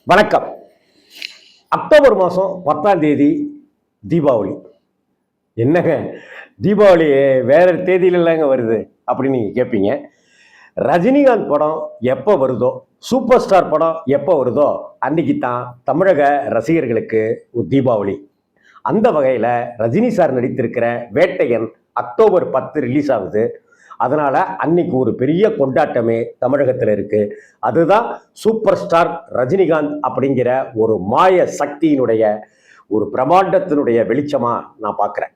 வணக்கம். அக்டோபர் மாதம் 10ஆம் தேதி தீபாவளி. என்னங்க தீபாவளி வேற தேதியில இல்லைங்க வருது அப்படின்னு நீங்கள் கேட்பீங்க. ரஜினிகாந்த் படம் எப்போ வருதோ, சூப்பர் ஸ்டார் படம் எப்போ வருதோ அன்னைக்கு தான் தமிழக ரசிகர்களுக்கு ஒரு தீபாவளி. அந்த வகையில் ரஜினி சார் நடித்திருக்கிற வேட்டையன் அக்டோபர் 10 ரிலீஸ் ஆகுது. அதனால அன்னைக்கு ஒரு பெரிய கொண்டாட்டமே தமிழகத்தில் இருக்கு. அதுதான் சூப்பர் ஸ்டார் ரஜினிகாந்த் அப்படிங்கிற ஒரு மாய சக்தியினுடைய ஒரு பிரமாண்டத்தினுடைய வெளிச்சமா நான் பார்க்கிறேன்.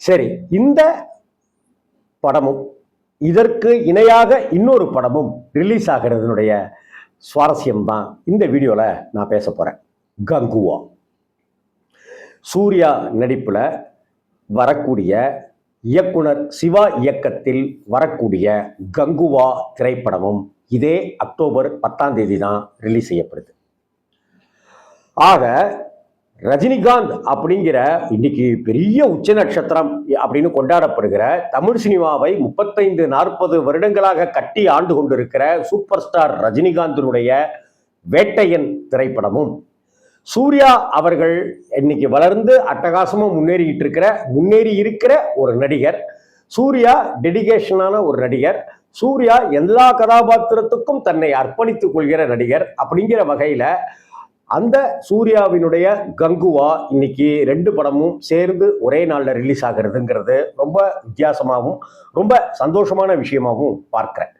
சரி, இந்த படமும் இதற்கு இணையாக இன்னொரு படமும் ரிலீஸ் ஆகிறதுனுடைய சுவாரஸ்யம் தான் இந்த வீடியோல நான் பேச போறேன். கங்குவா. சூர்யா நடிப்புல வரக்கூடிய இயக்குனர் சிவா இயக்கத்தில் வரக்கூடிய கங்குவா திரைப்படமும் இதே அக்டோபர் 10ஆம் தேதி தான் ரிலீஸ் செய்யப்படுது. ஆக ரஜினிகாந்த் அப்படிங்கிற இன்னைக்கு பெரிய உச்ச நட்சத்திரம் அப்படின்னு கொண்டாடப்படுகிற தமிழ் சினிமாவை 35-40 வருடங்களாக கட்டி ஆண்டு கொண்டிருக்கிற சூப்பர் ஸ்டார் ரஜினிகாந்தினுடைய வேட்டையன் திரைப்படமும், சூர்யா அவர்கள் இன்னைக்கு வளர்ந்து அட்டகாசமா முன்னேறி இருக்கிற ஒரு நடிகர். சூர்யா டெடிகேஷனான ஒரு நடிகர். சூர்யா எல்லா கதாபாத்திரத்துக்கும் தன்னை அர்ப்பணித்துக் கொள்கிற நடிகர். அப்படிங்கிற வகையில அந்த சூர்யாவினுடைய கங்குவா இன்னைக்கு 2 படமும் சேர்ந்து ஒரே நாள்ல ரிலீஸ் ஆகிறதுங்கிறது ரொம்ப வித்தியாசமாகவும் ரொம்ப சந்தோஷமான விஷயமாகவும் பார்க்கிறேன்.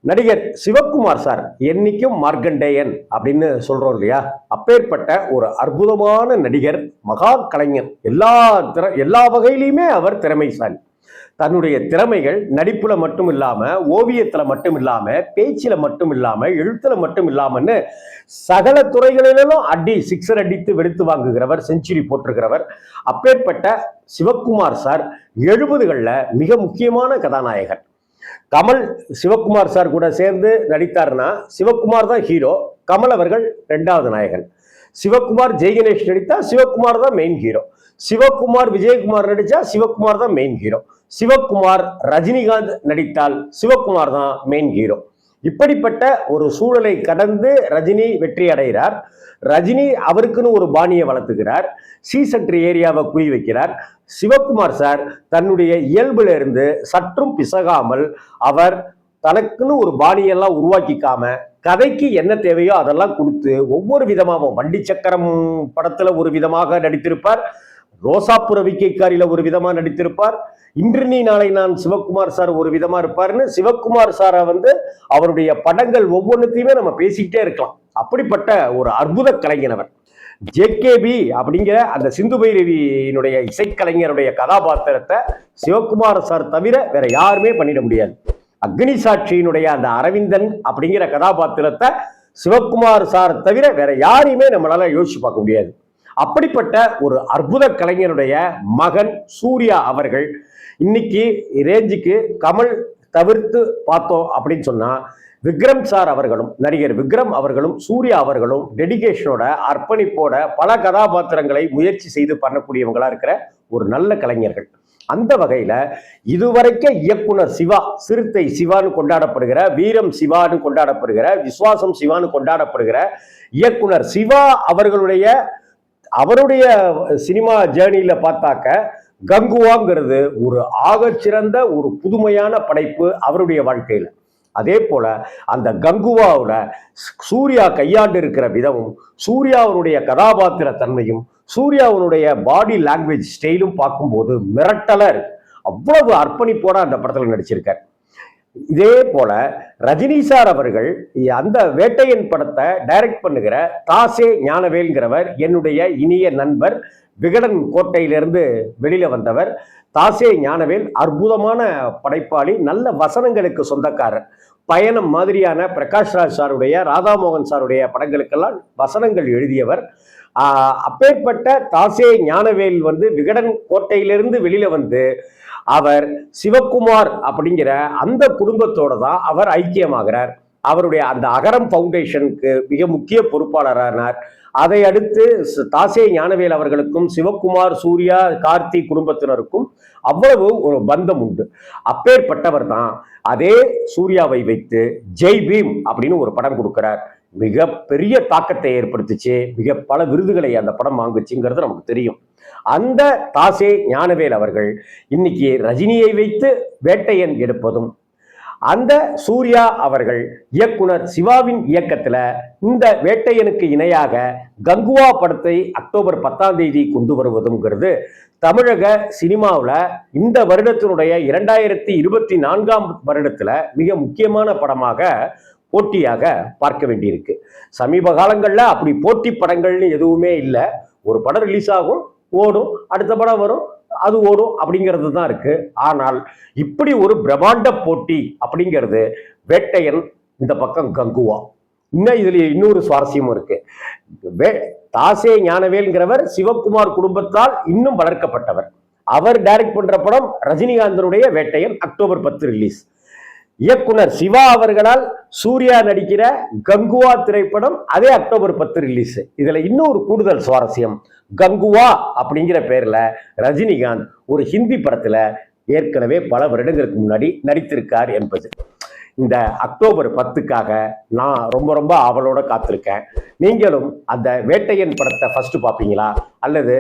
நடிகர் சிவகுமார் சார் என்னைக்கும் மார்க்கண்டேயன் அப்படின்னு சொல்றோம் இல்லையா, அப்பேற்பட்ட ஒரு அற்புதமான நடிகர், மகா கலைஞர். எல்லா வகையிலையுமே அவர் திறமைசாலி. தன்னுடைய திறமைகள் நடிப்புல மட்டும் இல்லாம, ஓவியத்துல மட்டும் இல்லாம, பேச்சில மட்டும் இல்லாம, எழுத்துல மட்டும் இல்லாமன்னு சகல துறைகளிலும் சிக்ஸர் அடித்து வெளுத்து வாங்குகிறவர், செஞ்சுரி போட்டிருக்கிறவர். அப்பேற்பட்ட சிவகுமார் சார் 70களில் மிக முக்கியமான கதாநாயகர். கமல் சிவகுமார் சார் கூட சேர்ந்து நடித்தார்னா சிவகுமார் தான் ஹீரோ, கமல் அவர்கள் 2வது நாயகன். சிவகுமார் ஜெய்கணேஷ் நடித்தா சிவகுமார் தான் மெயின் ஹீரோ. சிவகுமார் விஜயகுமார் நடிச்சா சிவகுமார் தான் மெயின் ஹீரோ. சிவகுமார் ரஜினிகாந்த் நடித்தால் சிவகுமார் தான் மெயின் ஹீரோ. இப்படிப்பட்ட ஒரு சூழலை கடந்து ரஜினி வெற்றி அடைகிறார். ரஜினி அவருக்குன்னு ஒரு பாணியை வளர்த்துக்கிறார். சீசற்று ஏரியாவை குறி வைக்கிறார். சிவகுமார் சார் தன்னுடைய இயல்புல இருந்து சற்றும் பிசகாமல் அவர் தனக்குன்னு ஒரு பாணியெல்லாம் உருவாக்கிக்காம கதைக்கு என்ன தேவையோ அதெல்லாம் கொடுத்து ஒவ்வொரு விதமாகவும், வண்டி சக்கரம் படத்துல ஒரு விதமாக நடித்திருப்பார், ரோசாப்புர விக்கைக்காரியில ஒரு விதமா நடித்திருப்பார், இன்று நீ நாளை நான் சிவகுமார் சார் ஒரு விதமா இருப்பார்னு சிவகுமார் சாரை அவருடைய படங்கள் ஒவ்வொன்றுத்தையுமே நம்ம பேசிக்கிட்டே இருக்கலாம். அப்படிப்பட்ட ஒரு அற்புத கலைஞனவர். ஜேகேபி அப்படிங்கிற அந்த சிந்து பைரவியினுடைய இசைக்கலைஞருடைய கதாபாத்திரத்தை சிவகுமார் சார் தவிர வேற யாருமே பண்ணிட முடியாது. அக்னி சாட்சியினுடைய அந்த அரவிந்தன் அப்படிங்கிற கதாபாத்திரத்தை சிவகுமார் சார் தவிர வேற யாரையுமே நம்மளால யோசிச்சு பார்க்க முடியாது. அப்படிப்பட்ட ஒரு அற்புத கலைஞருடைய மகன் சூர்யா அவர்கள் இன்னைக்கு ரேஞ்சுக்கு கமல் தவிர்த்து பார்த்தோம் அப்படின்னு சொன்னா, விக்ரம் சார் அவர்களும், நடிகர் விக்ரம் அவர்களும், சூர்யா அவர்களும் டெடிகேஷனோட அர்ப்பணிப்போட பல கதாபாத்திரங்களை முயற்சி செய்து பண்ணக்கூடியவங்களா இருக்கிற ஒரு நல்ல கலைஞர்கள். அந்த வகையில இதுவரைக்கும் இயக்குனர் சிவா, சிறுத்தை சிவான்னு கொண்டாடப்படுகிற, வீரம் சிவான்னு கொண்டாடப்படுகிற, விஸ்வாசம் சிவான்னு கொண்டாடப்படுகிற இயக்குனர் சிவா அவருடைய சினிமா ஜேர்னியில பார்த்தாக்க கங்குவாங்கிறது ஒரு ஆகச்சிறந்த ஒரு புதுமையான படைப்பு அவருடைய வாழ்க்கையில. அதே போல அந்த கங்குவாவோட சூர்யா கையாண்டு இருக்கிற விதமும், சூர்யாவுடைய கதாபாத்திர தன்மையும், சூர்யாவுடைய பாடி லாங்குவேஜ் ஸ்டைலும் பார்க்கும்போது மிரட்டலா இருக்கு. அவ்வளவு அர்ப்பணிப்போட அந்த படத்துல நடிச்சிருக்கார். இதே போல ரஜினி சார் அவர்கள் அந்த வேட்டையன் படத்தை டைரக்ட் பண்ணுகிற தாசே ஞானவேல்ங்கிறவர் என்னுடைய இனிய நண்பர். விகடன் கோட்டையிலிருந்து வெளியில வந்தவர் தாசே ஞானவேல். அற்புதமான படைப்பாளி, நல்ல வசனங்களுக்கு சொந்தக்காரர். பயணம் மாதிரியான பிரகாஷ்ராஜ் சாருடைய, ராதாமோகன் சாருடைய படங்களுக்கெல்லாம் வசனங்கள் எழுதியவர். அப்பேற்பட்ட தாசே ஞானவேல் விகடன் கோட்டையிலிருந்து வெளியில வந்து அவர் சிவகுமார் அப்படிங்கிற அந்த குடும்பத்தோட தான் அவர் ஐக்கியமாகிறார். அவருடைய அந்த அகரம் ஃபவுண்டேஷனுக்கு மிக முக்கிய பொறுப்பாளரானார். அதை அடுத்து தாசே ஞானவேல் அவர்களுக்கும் சிவகுமார், சூர்யா, கார்த்தி குடும்பத்தினருக்கும் அவ்வளவு ஒரு பந்தம் உண்டு. அப்பேற்பட்டவர் தான் அதே சூர்யாவை வைத்து ஜெய் பீம் அப்படின்னு ஒரு படம் கொடுக்கிறார். மிக பெரிய தாக்கத்தை ஏற்படுத்துச்சு, மிக பல விருதுகளை அந்த படம் வாங்குச்சுங்கிறது நமக்கு தெரியும். அந்த தாசே ஞானவேல் அவர்கள் இன்னைக்கு ரஜினியை வைத்து வேட்டையன் எடுப்பதும், அந்த சூர்யா அவர்கள் இயக்குனர் சிவாவின் இயக்கத்துல இந்த வேட்டையனுக்கு இணையாக கங்குவா படத்தை அக்டோபர் 10ஆம் தேதி கொண்டு வருவதுங்கிறது தமிழக சினிமாவில் இந்த வருடத்தினுடைய 2024ஆம் வருடத்துல மிக முக்கியமான படமாக போட்டியாக பார்க்க வேண்டியிருக்கு. சமீப காலங்களில் அப்படி போட்டி படங்கள்னு எதுவுமே இல்லை. ஒரு படம் ரிலீஸ் ஆகும், ஓடும், அடுத்த படம் வரும், அது ஓடும் அப்படிங்கிறது தான் இருக்கு. ஆனால் இப்படி ஒரு பிரம்மாண்ட போட்டி அப்படிங்கிறது வேட்டையன், இந்த பக்கம் கங்குவா. இன்னும் இதுல இன்னொரு சுவாரஸ்யமும் இருக்கு. தாசே ஞானவேல்ங்கிறவர் சிவகுமார் குடும்பத்தால் இன்னும் வளர்க்கப்பட்டவர். அவர் டைரக்ட் பண்ற படம் ரஜினிகாந்தனுடைய வேட்டையன் அக்டோபர் 10 ரிலீஸ். இயக்குனர் சிவா அவர்களால் சூர்யா நடிக்கிற கங்குவா திரைப்படம் அதே அக்டோபர் 10 ரிலீஸ். இதுல இன்னொரு கூடுதல் சுவாரஸ்யம், கங்குவா அப்படிங்கிற பேர்ல ரஜினிகாந்த் ஒரு ஹிந்தி படத்துல ஏற்கனவே பல வருடங்களுக்கு முன்னாடி நடித்திருக்கார் என்பது. இந்த அக்டோபர் 10க்காக நான் ரொம்ப ரொம்ப ஆவலோட காத்திருக்கேன். நீங்களும் அந்த வேட்டையன் படத்தை ஃபர்ஸ்ட் பார்ப்பீங்களா அல்லது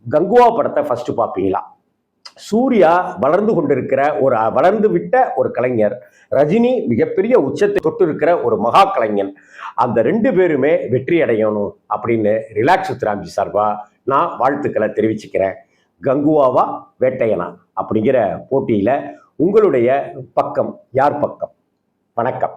கங்குவா படத்தை ஃபர்ஸ்ட் பார்ப்பீங்களா? சூர்யா வளர்ந்து கொண்டிருக்கிற வளர்ந்து விட்ட ஒரு கலைஞர், ரஜினி மிகப்பெரிய உச்சத்தை தொட்டு இருக்கிற ஒரு மகா கலைஞன். அந்த 2 பேருமே வெற்றி அடையணும் அப்படின்னு ரிலாக்ஸ் வித் ராம்ஜி சார்பா நான் வாழ்த்துக்களை தெரிவிச்சுக்கிறேன். கங்குவாவா வேட்டையனா அப்படிங்கிற போட்டியில உங்களுடைய பக்கம் யார் பக்கம்? வணக்கம்.